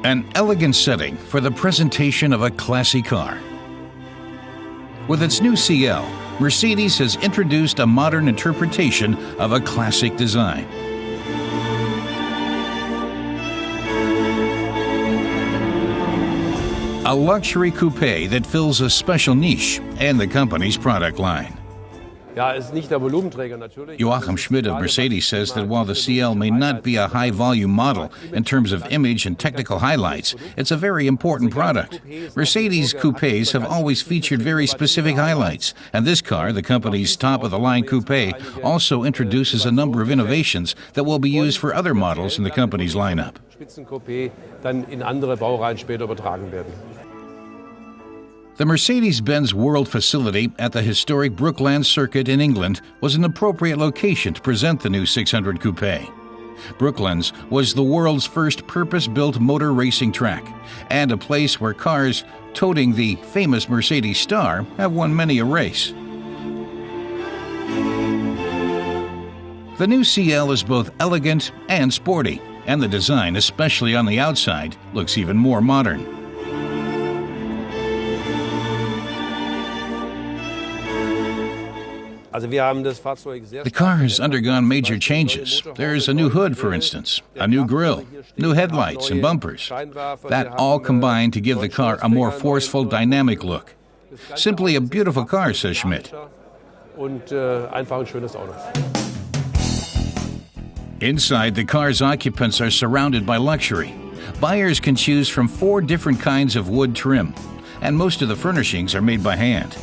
An elegant setting for the presentation of a classy car. With its new CL, Mercedes has introduced a modern interpretation of a classic design. A luxury coupe that fills a special niche in the company's product line. Joachim Schmidt of Mercedes says that while the CL may not be a high-volume model in terms of image and technical highlights, it's a very important product. Mercedes coupes have always featured very specific highlights, and this car, the company's top-of-the-line coupe, also introduces a number of innovations that will be used for other models in the company's lineup. The Mercedes-Benz World facility at the historic Brooklands Circuit in England was an appropriate location to present the new 600 Coupe. Brooklands was the world's first purpose-built motor racing track, and a place where cars toting the famous Mercedes star have won many a race. The new CL is both elegant and sporty, and the design, especially on the outside, looks even more modern. The car has undergone major changes. There's a new hood, for instance, a new grille, new headlights and bumpers. That all combined to give the car a more forceful, dynamic look. Simply a beautiful car, says Schmidt. Inside, the car's occupants are surrounded by luxury. Buyers can choose from 4 different kinds of wood trim, and most of the furnishings are made by hand.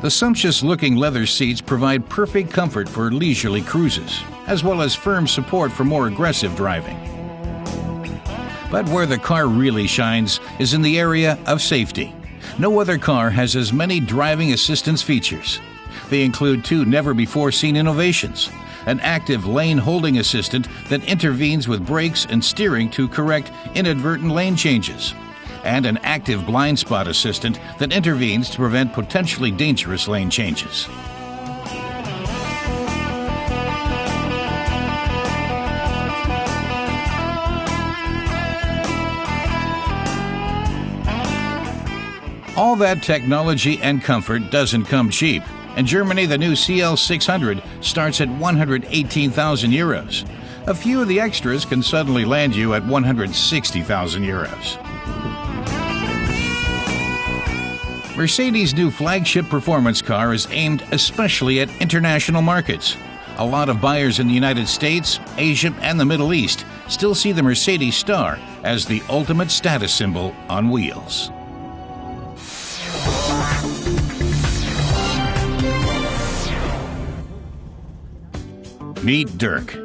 The sumptuous-looking leather seats provide perfect comfort for leisurely cruises, as well as firm support for more aggressive driving. But where the car really shines is in the area of safety. No other car has as many driving assistance features. They include 2 never-before-seen innovations: an active lane holding assistant that intervenes with brakes and steering to correct inadvertent lane changes, and an active blind spot assistant that intervenes to prevent potentially dangerous lane changes. All that technology and comfort doesn't come cheap. In Germany, the new CL600 starts at 118,000 euros. A few of the extras can suddenly land you at 160,000 euros. Mercedes' new flagship performance car is aimed especially at international markets. A lot of buyers in the United States, Asia, and the Middle East still see the Mercedes star as the ultimate status symbol on wheels. Meet Dirk.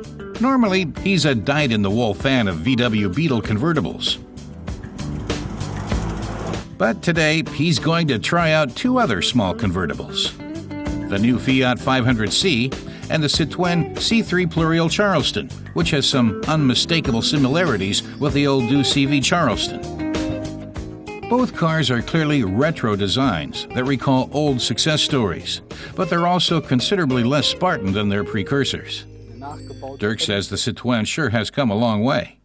Normally, he's a dyed-in-the-wool fan of VW Beetle convertibles. But today, he's going to try out 2 other small convertibles: the new Fiat 500C and the Citroën C3 Pluriel Charleston, which has some unmistakable similarities with the old C3 Charleston. Both cars are clearly retro designs that recall old success stories, but they're also considerably less Spartan than their precursors. Dirk says the Citroën sure has come a long way.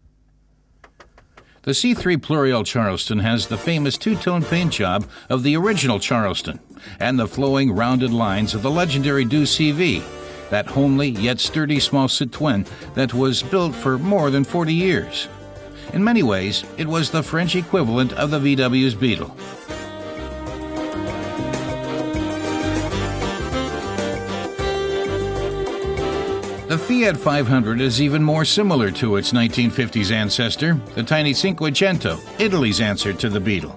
The C3 Pluriel Charleston has the famous 2-tone paint job of the original Charleston and the flowing, rounded lines of the legendary CV, that homely yet sturdy small Citroën that was built for more than 40 years. In many ways, it was the French equivalent of the VW's Beetle. The Fiat 500 is even more similar to its 1950s ancestor, the tiny Cinquecento, Italy's answer to the Beetle.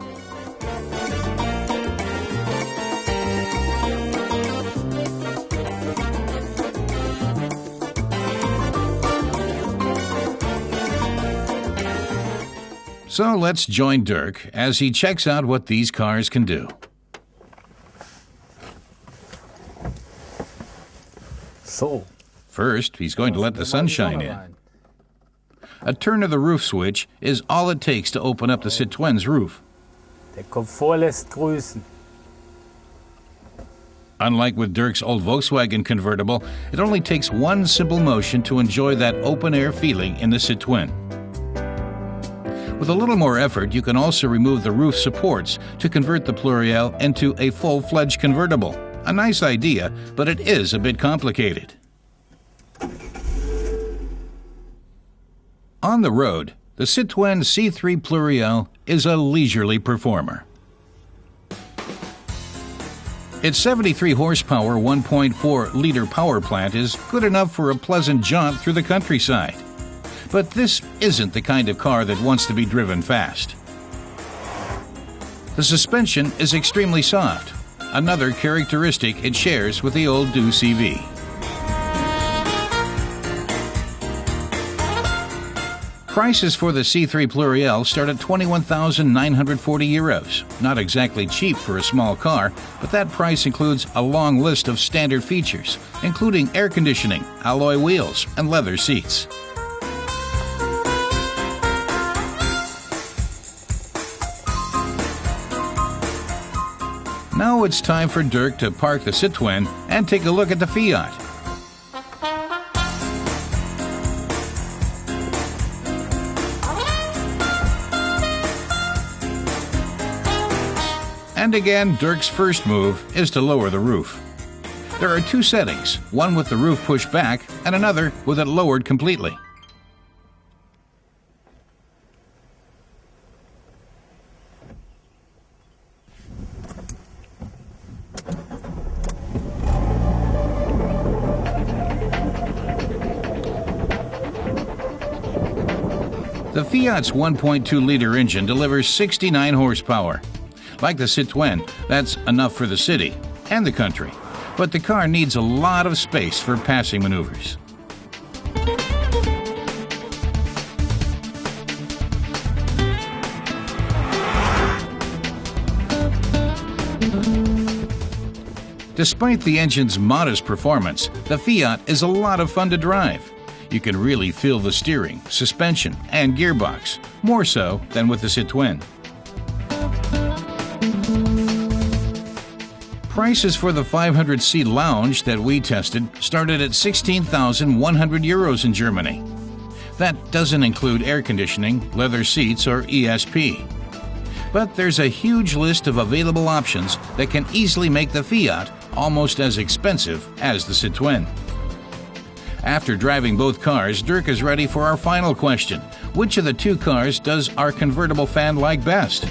So let's join Dirk as he checks out what these cars can do. So. First, he's going to let the sunshine in. A turn of the roof switch is all it takes to open up the Citroën's roof. Der Komfort lässt grüßen. Unlike with Dirk's old Volkswagen convertible, it only takes one simple motion to enjoy that open-air feeling in the Citroën. With a little more effort, you can also remove the roof supports to convert the Pluriel into a full-fledged convertible. A nice idea, but it is a bit complicated. On the road, the Citroën C3 Pluriel is a leisurely performer. Its 73 horsepower 1.4-liter power plant is good enough for a pleasant jaunt through the countryside. But this isn't the kind of car that wants to be driven fast. The suspension is extremely soft, another characteristic it shares with the old Do CV. Prices for the C3 Pluriel start at 21,940 euros. Not exactly cheap for a small car, but that price includes a long list of standard features, including air conditioning, alloy wheels, and leather seats. Now it's time for Dirk to park the Citroën and take a look at the Fiat. And again, Dirk's first move is to lower the roof. There are two settings, one with the roof pushed back and another with it lowered completely. The Fiat's 1.2-liter engine delivers 69 horsepower. Like the Citroën, that's enough for the city and the country, but the car needs a lot of space for passing maneuvers. Despite the engine's modest performance, the Fiat is a lot of fun to drive. You can really feel the steering, suspension, and gearbox, more so than with the Citroën. Prices for the 500C Lounge that we tested started at 16,100 euros in Germany. That doesn't include air conditioning, leather seats, or ESP. But there's a huge list of available options that can easily make the Fiat almost as expensive as the Citroën. After driving both cars, Dirk is ready for our final question. Which of the two cars does our convertible fan like best?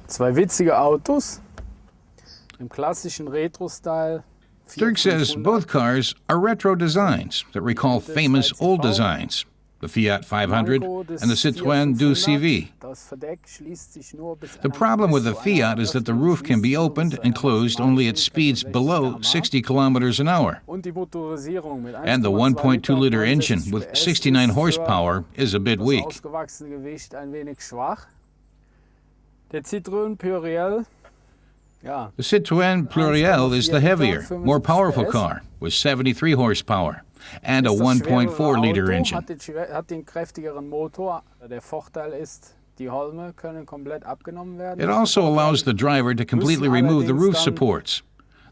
Zwei witzige Autos im klassischen Retro-Style. Dirk says both cars are retro designs that recall famous old designs, the Fiat 500 and the Citroën Do CV. The problem with the Fiat is that the roof can be opened and closed only at speeds below 60 kilometers an hour. And the 1.2-liter engine with 69 horsepower is a bit weak. The Citroën Pluriel. The Citroën Pluriel is the heavier, more powerful car with 73 horsepower and a 1.4-liter engine. It also allows the driver to completely remove the roof supports,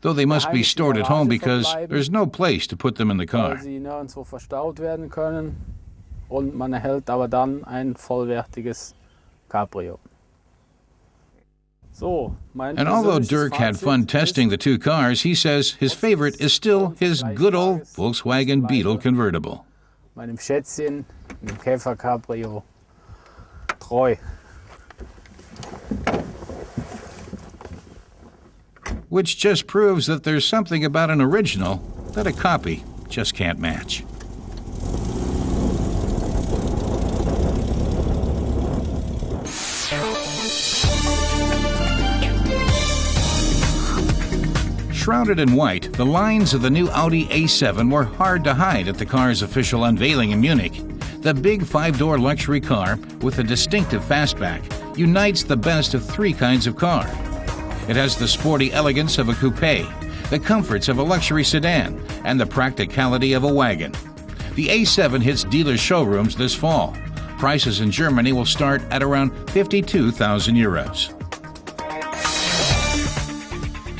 though they must be stored at home because there's no place to put them in the car. Und man erhält aber dann ein vollwertiges Cabrio. And although Dirk had fun testing the two cars, he says his favorite is still his good old Volkswagen Beetle convertible. Meinem Schätzchen, dem Käfer-Cabrio, treu. Which just proves that there's something about an original that a copy just can't match. Shrouded in white, the lines of the new Audi A7 were hard to hide at the car's official unveiling in Munich. The big 5-door luxury car with a distinctive fastback unites the best of 3 kinds of car. It has the sporty elegance of a coupe, the comforts of a luxury sedan, and the practicality of a wagon. The A7 hits dealer showrooms this fall. Prices in Germany will start at around 52,000 euros.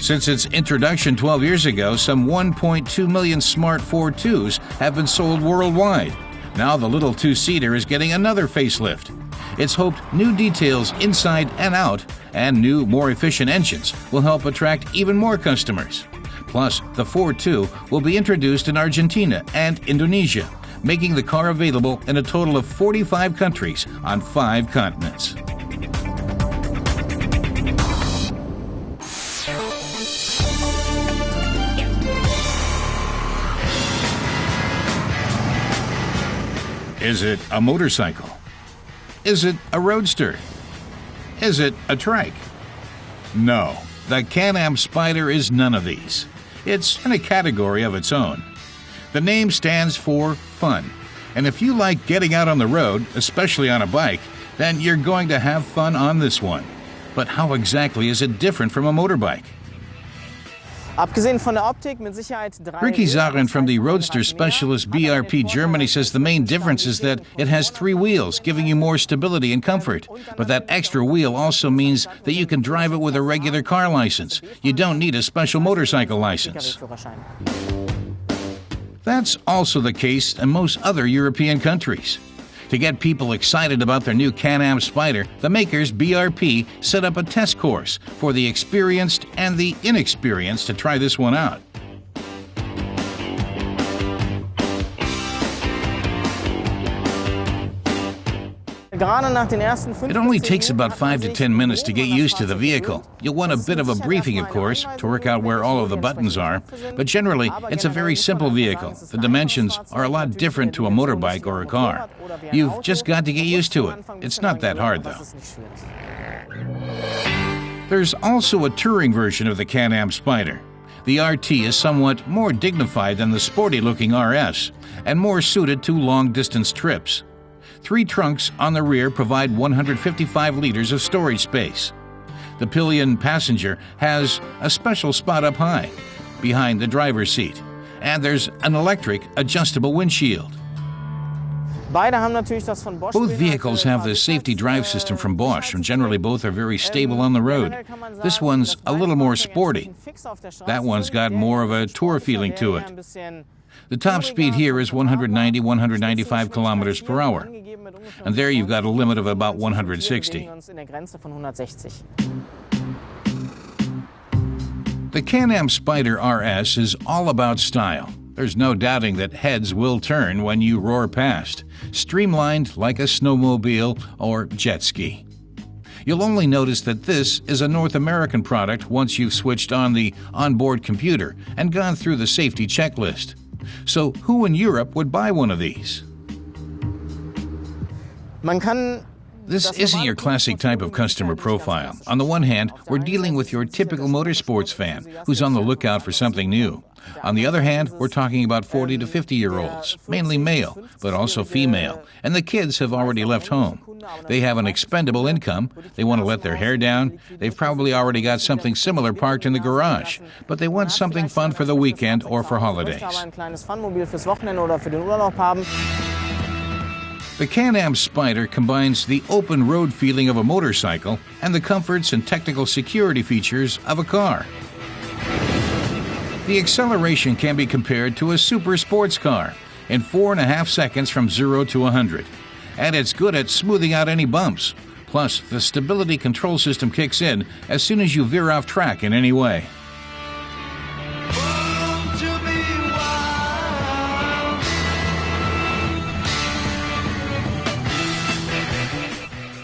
Since its introduction 12 years ago, some 1.2 million smart 4.2s have been sold worldwide. Now the little 2-seater is getting another facelift. It's hoped new details inside and out and new, more efficient engines will help attract even more customers. Plus, the 4.2 will be introduced in Argentina and Indonesia, making the car available in a total of 45 countries on 5 continents. Is it a motorcycle? Is it a roadster? Is it a trike? No, the Can-Am Spyder is none of these. It's in a category of its own. The name stands for fun, and if you like getting out on the road, especially on a bike, then you're going to have fun on this one. But how exactly is it different from a motorbike? Ricky Zaren from the roadster specialist BRP Germany says the main difference is that it has 3 wheels, giving you more stability and comfort. But that extra wheel also means that you can drive it with a regular car license. You don't need a special motorcycle license. That's also the case in most other European countries. To get people excited about their new Can-Am Spyder, the makers, BRP, set up a test course for the experienced and the inexperienced to try this one out. It only takes about 5 to 10 minutes to get used to the vehicle. You'll want a bit of a briefing, of course, to work out where all of the buttons are, but generally, it's a very simple vehicle. The dimensions are a lot different to a motorbike or a car. You've just got to get used to it. It's not that hard, though. There's also a touring version of the Can-Am Spyder. The RT is somewhat more dignified than the sporty-looking RS, and more suited to long-distance trips. 3 trunks on the rear provide 155 liters of storage space. The pillion passenger has a special spot up high, behind the driver's seat, and there's an electric adjustable windshield. Both vehicles have the safety drive system from Bosch, and generally both are very stable on the road. This one's a little more sporty. That one's got more of a tour feeling to it. The top speed here is 190-195 kilometers per hour, and there you've got a limit of about 160. The Can-Am Spyder RS is all about style. There's no doubting that heads will turn when you roar past, streamlined like a snowmobile or jet ski. You'll only notice that this is a North American product once you've switched on the onboard computer and gone through the safety checklist. So who in Europe would buy one of these? This isn't your classic type of customer profile. On the one hand, we're dealing with your typical motorsports fan who's on the lookout for something new. On the other hand, we're talking about 40 to 50-year-olds, mainly male, but also female, and the kids have already left home. They have an expendable income, they want to let their hair down, they've probably already got something similar parked in the garage, but they want something fun for the weekend or for holidays. The Can-Am Spyder combines the open road feeling of a motorcycle and the comforts and technical security features of a car. The acceleration can be compared to a super sports car in 4.5 seconds from 0 to 100. And it's good at smoothing out any bumps. Plus, the stability control system kicks in as soon as you veer off track in any way.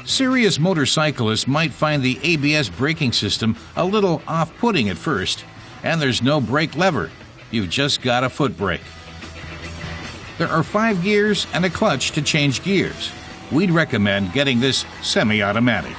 Serious motorcyclists might find the ABS braking system a little off-putting at first, and there's no brake lever. You've just got a foot brake. There are 5 gears and a clutch to change gears. We'd recommend getting this semi-automatic.